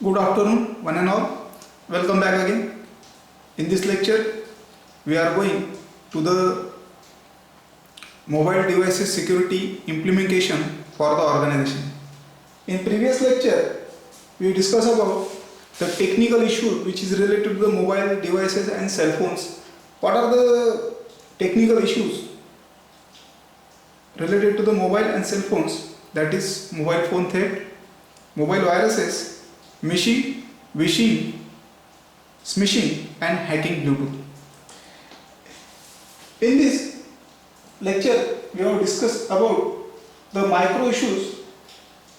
Good afternoon, one and all. Welcome back again. In this lecture, we are going to the mobile devices security implementation for the organization. In previous lecture, we discussed about the technical issue which is related to the mobile devices and cell phones. What are the technical issues related to the mobile and cell phones? That is mobile phone theft, mobile viruses, phishing, smishing and hacking Bluetooth. In this lecture, we have discussed about the micro issues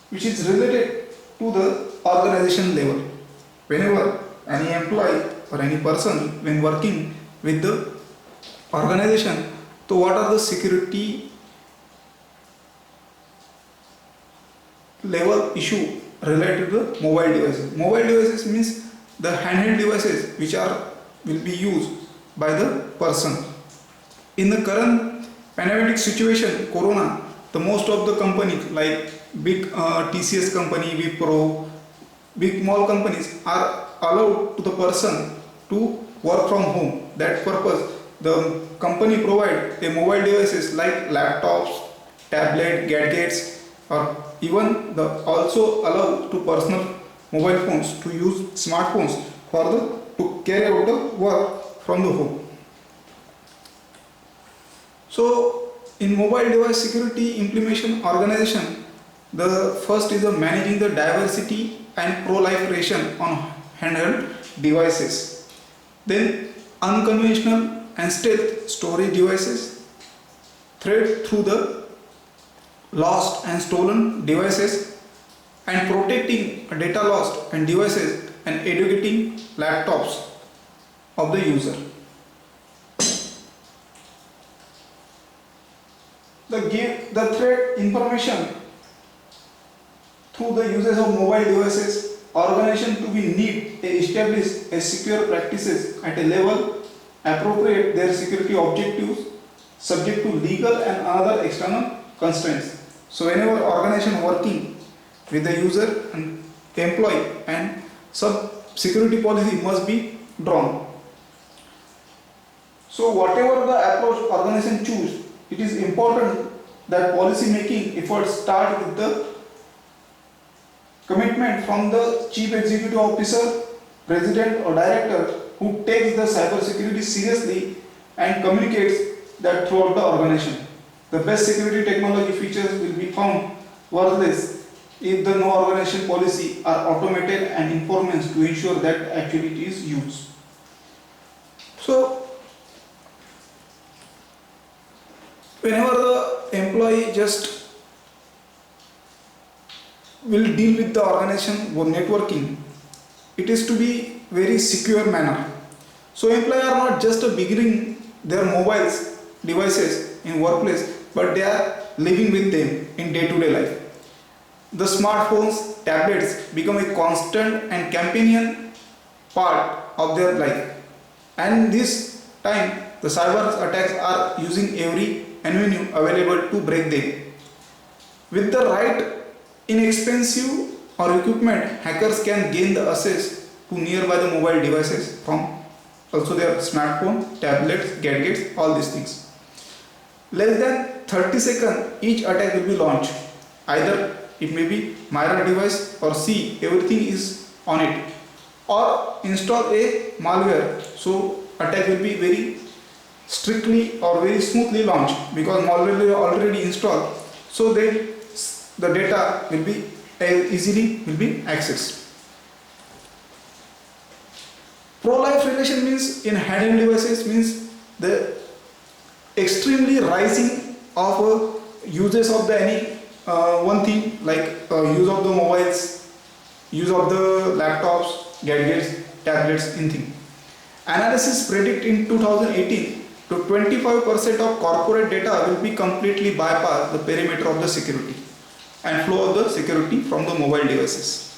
which is related to the organization level. Whenever any employee or any person when working with the organization, so what are the security level issue related to the mobile devices. Mobile devices means the handheld devices which will be used by the person. In the current pandemic situation, Corona, the most of the companies like big TCS company, Wipro, big mall companies are allowed to the person to work from home. That purpose, the company provide a mobile devices like laptops, tablet, gadgets, or even also allow to personal mobile phones to use smartphones to carry out the work from the home. So in mobile device security implementation organization, the first is managing the diversity and proliferation on handheld devices. Then unconventional and stealth storage devices, threat through the lost and stolen devices, and protecting data lost and devices and educating laptops of the user. The threat information through the uses of mobile devices, organization to be need to establish a secure practices at a level appropriate their security objectives subject to legal and other external constraints. So whenever organization working with the user and employee, and some security policy must be drawn. So whatever the approach organization choose, it is important that policy making efforts start with the commitment from the chief executive officer, president or director who takes the cyber security seriously and communicates that throughout the organization. The best security technology features will be found worthless if the no organization policy are automated and informants to ensure that actually it is used. So whenever the employee just will deal with the organization or networking, it is to be very secure manner. So employees are not just beginning their mobiles devices in workplace, but they are living with them in day-to-day life. The smartphones, tablets become a constant and companion part of their life. And this time, the cyber attacks are using every avenue available to break them. With the right inexpensive or equipment, hackers can gain the access to nearby the mobile devices from also their smartphone, tablets, gadgets, all these things. Less than 30 seconds each attack will be launched. Either it may be mirror device or see everything is on it, or install a malware. So attack will be very strictly or very smoothly launched because malware will already installed. So then the data will be easily will be accessed. Proliferation means in handheld devices means the extremely rising of uses of the any one thing like use of the mobiles, use of the laptops, gadgets, tablets, anything. Analysis predict in 2018 to 25% of corporate data will be completely bypass the perimeter of the security and flow of the security from the mobile devices.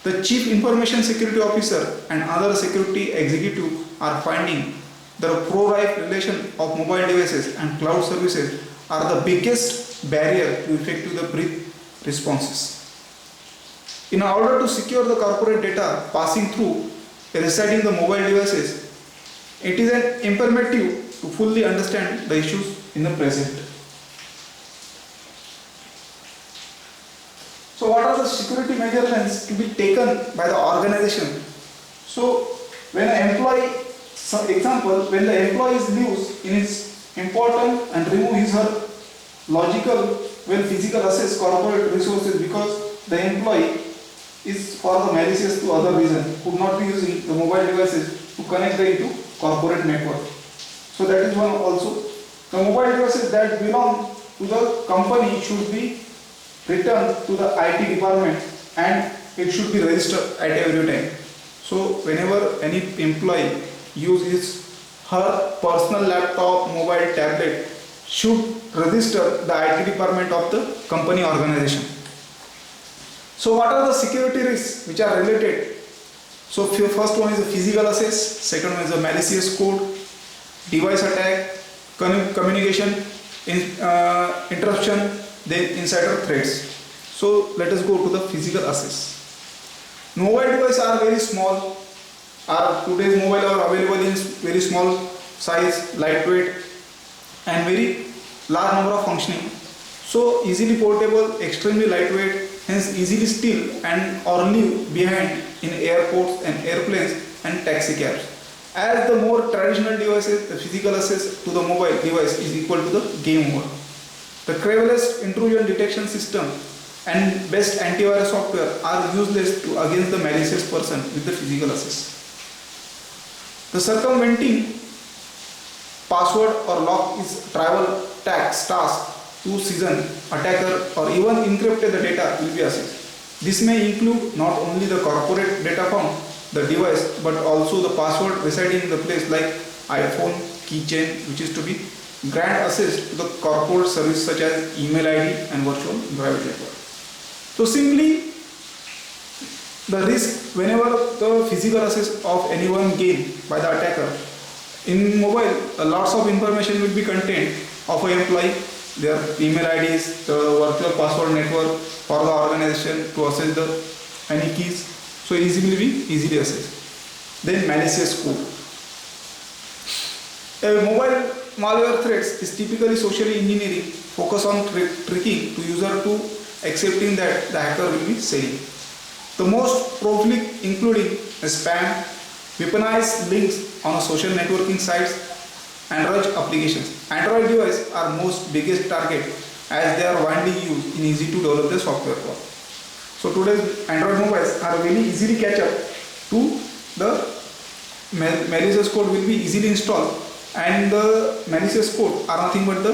The Chief Information Security Officer and other security executives are finding the pro-life relation of mobile devices and cloud services are the biggest barrier to effective the breach responses. In order to secure the corporate data passing through residing the mobile devices, it is an imperative to fully understand the issues in the present. So what are the security measures to be taken by the organization? So when an employee, some example, when the employee leaves in its important and remove his her logical, when physical assess corporate resources because the employee is for the malicious to other reason, could not be using the mobile devices to connect them into corporate network. So that is one also. The mobile devices that belong to the company should be returned to the IT department and it should be registered at every time. So whenever any employee uses her personal laptop, mobile, tablet, should register the IT department of the company organization. So what are the security risks which are related? So first one is the physical access, second one is the malicious code, device attack, communication interruption, then insider threats. So let us go to the physical access. Mobile devices are very small. Today's mobile are available in very small size, lightweight, and very large number of functioning. So easily portable, extremely lightweight, hence easily steal and or leave behind in airports and airplanes and taxi cabs. As the more traditional devices, the physical access to the mobile device is equal to the game over. The cleverest intrusion detection system and best antivirus software are useless to against the malicious person with the physical access. The circumventing password or lock is travel tax task to season attacker or even encrypted the data will be accessed. This may include not only the corporate data from the device but also the password residing in the place like iPhone, keychain, which is to be grant access to the corporate service such as email ID and virtual private network. So simply the risk whenever the physical access of anyone gained by the attacker in mobile, lots of information will be contained of an employee, their email IDs, the virtual password network for the organization to access the any keys, so easily accessed. Then malicious code. A mobile malware threats is typically socially engineering, focus on tricking to user to accepting that the hacker will be selling. The most prolific including spam, weaponized links on social networking sites, and rush applications. Android devices are most biggest target as they are widely used in easy to develop the software for. So today's Android mobiles are very easily catch up to the malicious code will be easily installed, and the malicious code are nothing but the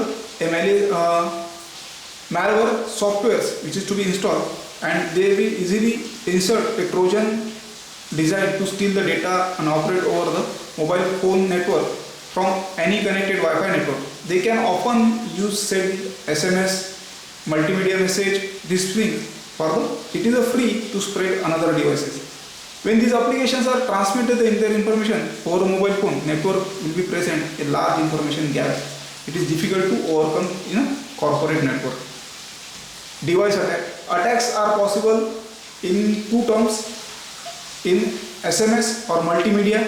malware softwares which is to be installed, and they will easily insert a Trojan designed to steal the data and operate over the mobile phone network from any connected Wi-Fi network. They can often use send SMS, multimedia message, this thing for the it is a free to spread another devices. When these applications are transmitted in their information over a mobile phone network will be present a large information gap. It is difficult to overcome in a corporate network. Device attack. Attacks are possible in two terms, in SMS or multimedia,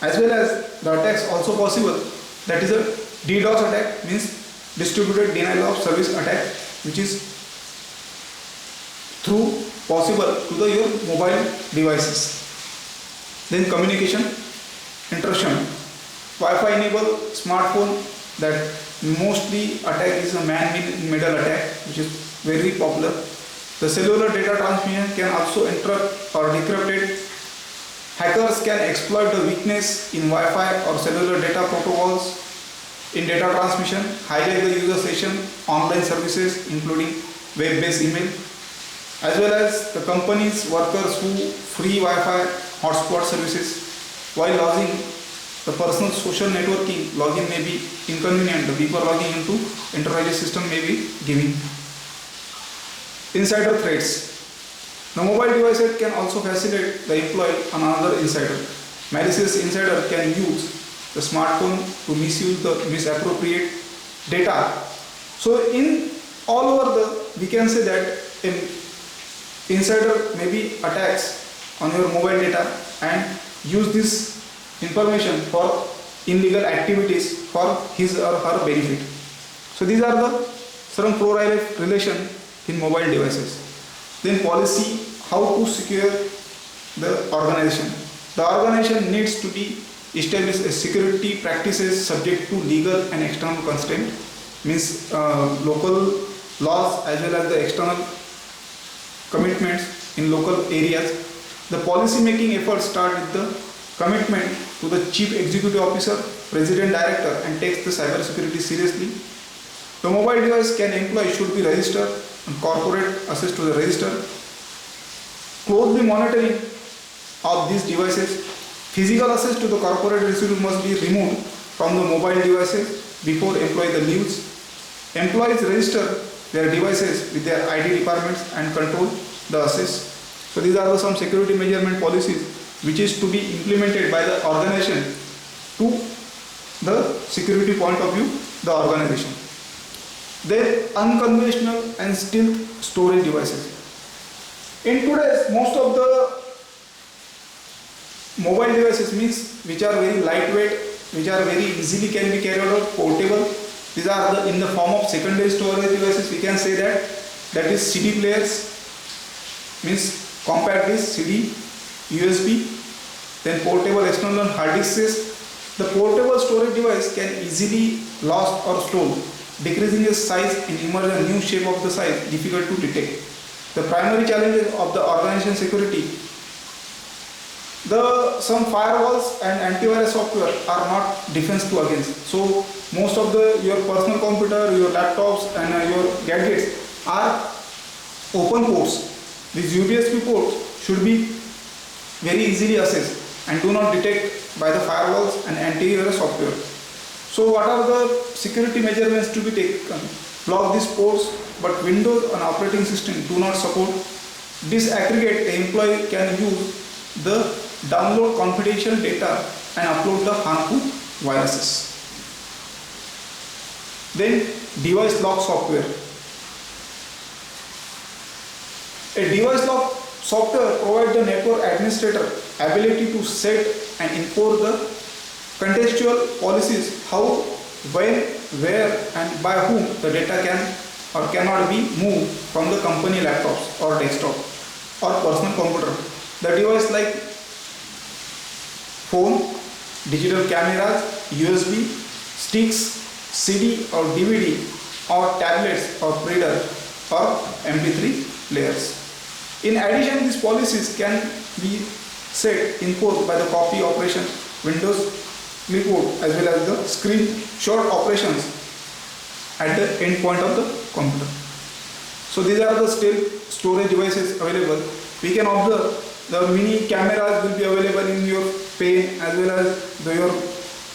as well as the attacks also possible, that is a DDoS attack, means distributed denial of service attack, which is through possible to the your mobile devices. Then communication interruption. Wi-Fi enabled smartphone that mostly attack is a man-middle attack, which is very popular. The cellular data transmission can also interrupt or decrypted. Hackers can exploit the weakness in Wi-Fi or cellular data protocols in data transmission, hijack the user session, online services including web-based email, as well as the company's workers who free Wi-Fi hotspot services. While logging the personal social networking login may be inconvenient, the people logging into enterprise system may be giving. Insider threats. The mobile device can also facilitate the employee on another insider. Malicious insider can use the smartphone to misuse the misappropriate data. So in all over the we can say that a insider maybe attacks on your mobile data and use this information for illegal activities for his or her benefit. So these are the some pro-relation in mobile devices. Then policy, how to secure the organization. The organization needs to be established a security practices subject to legal and external constraint, means local laws as well as the external commitments in local areas. The policy making efforts start with the commitment to the chief executive officer, president, director, and takes the cyber security seriously. The mobile device can employ should be registered and corporate access to the register. Closely monitoring of these devices. Physical access to the corporate residue must be removed from the mobile devices before employee the leaves. Employees register their devices with their ID departments and control the access. So these are some security measurement policies which is to be implemented by the organization to the security point of view, the organization. Then unconventional and stealth storage devices. In today's most of the mobile devices means which are very lightweight, which are very easily can be carried out, portable. These are in the form of secondary storage devices. We can say that is CD players, means compact disc, CD, USB, then portable external hard disks. The portable storage device can easily lost or stored, decreasing its size and emerge a new shape of the size difficult to detect. The primary challenges of the organization security. Some firewalls and antivirus software are not defense to against. So most of your personal computer, your laptops and your gadgets are open ports. These USB ports should be very easily accessed and do not detect by the firewalls and antivirus software. So what are the security measurements to be taken? Block these ports, but Windows and operating system do not support. Disaggregate, the employee can use the download confidential data and upload the harmful viruses. Then device lock software. A device lock software provides the network administrator ability to set and enforce the contextual policies how, when, where and by whom the data can or cannot be moved from the company laptops or desktop or personal computer. The device like phone, digital cameras, USB, sticks, CD or DVD or tablets or printer or MP3 players. In addition, these policies can be set enforced by the copy operation, Windows clipboard as well as the screenshot operations at the endpoint of the computer. So these are the stealth storage devices available. We can observe the mini cameras will be available in your pen as well as your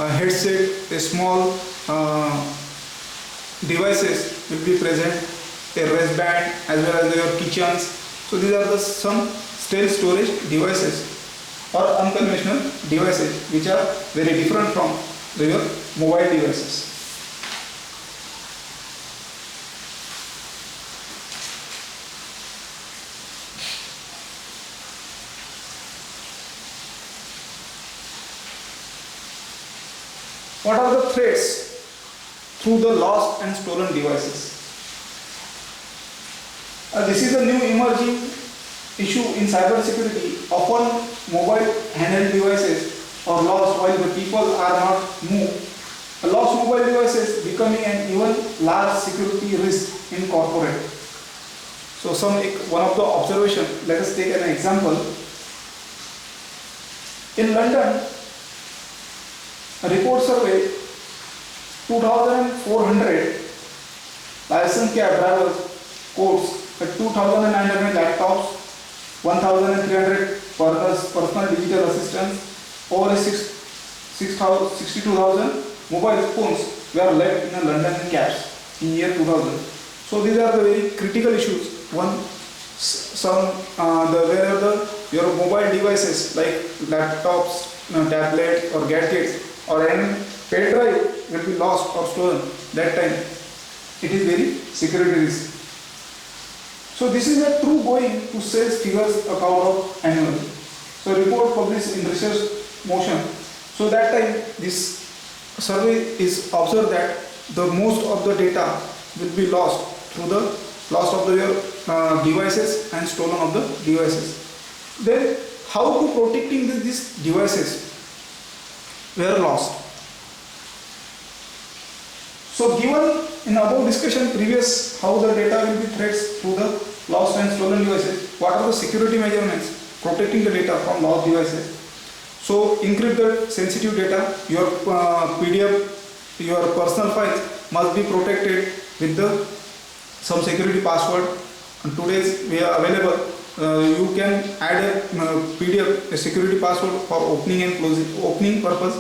headset. A small devices will be present, a wristband as well as your kitchens. So these are some stealth storage devices or unconventional devices which are very different from your mobile devices. What are the threats through the lost and stolen devices? This is a new emerging issue in cybersecurity. Often mobile handheld devices are lost while the people are not moved. Lost mobile devices becoming an even large security risk in corporate. So one of the observation, let us take an example. In London, a report survey, 2,400 licensed cab drivers quotes 2,900 laptops, 1,300 personal digital assistants, over 62,000 mobile phones were left in a London cabs in year 2000. So these are the very critical issues. One, where your mobile devices like laptops, tablets or gadgets or any pen drive will be lost or stolen. That time it is very security risk. So So this is a true going to sales figures account of annually. So report published in Research Motion. So that time this survey is observed that the most of the data will be lost through the loss of the devices and stolen of the devices. Then how to protecting these devices were lost. So given in above discussion previous how the data will be threats through the lost and stolen devices, what are the security measurements protecting the data from lost devices? So encrypt the sensitive data, your PDF, your personal files must be protected with the some security password. And today's we are available. You can add a PDF, a security password for opening and closing, opening purpose.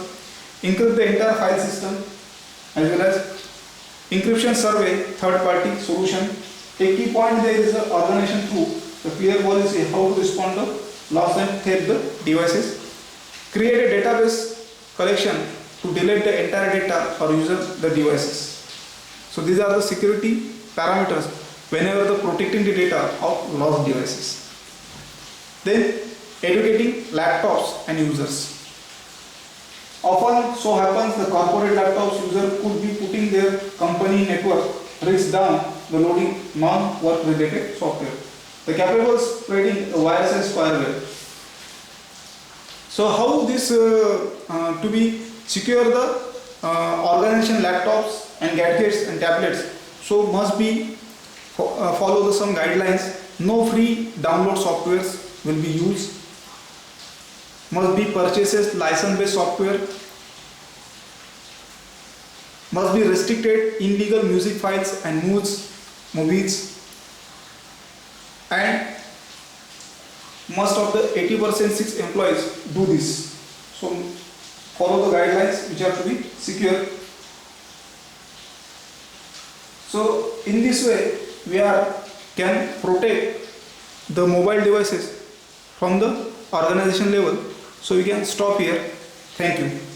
Encrypt the entire file system as well as encryption survey, third party solution. A key point there is the organization through the clear policy how to respond to lost and theft the devices. Create a database collection to delete the entire data or use the devices. So these are the security parameters whenever the protecting the data of lost devices. Then educating laptops and users. Often so happens the corporate laptops user could be putting their company network risks down the loading non-work related software. The capable spreading virus and spyware. So how this to be secure the organization laptops and gadgets and tablets, so must be follow the some guidelines. No free download softwares will be used, must be purchases license based software, must be restricted illegal music files and movies, and most of the 80% 6 employees do this. So follow the guidelines which are to be secure. So in this way we can protect the mobile devices from the organization level. So we can stop here. Thank you.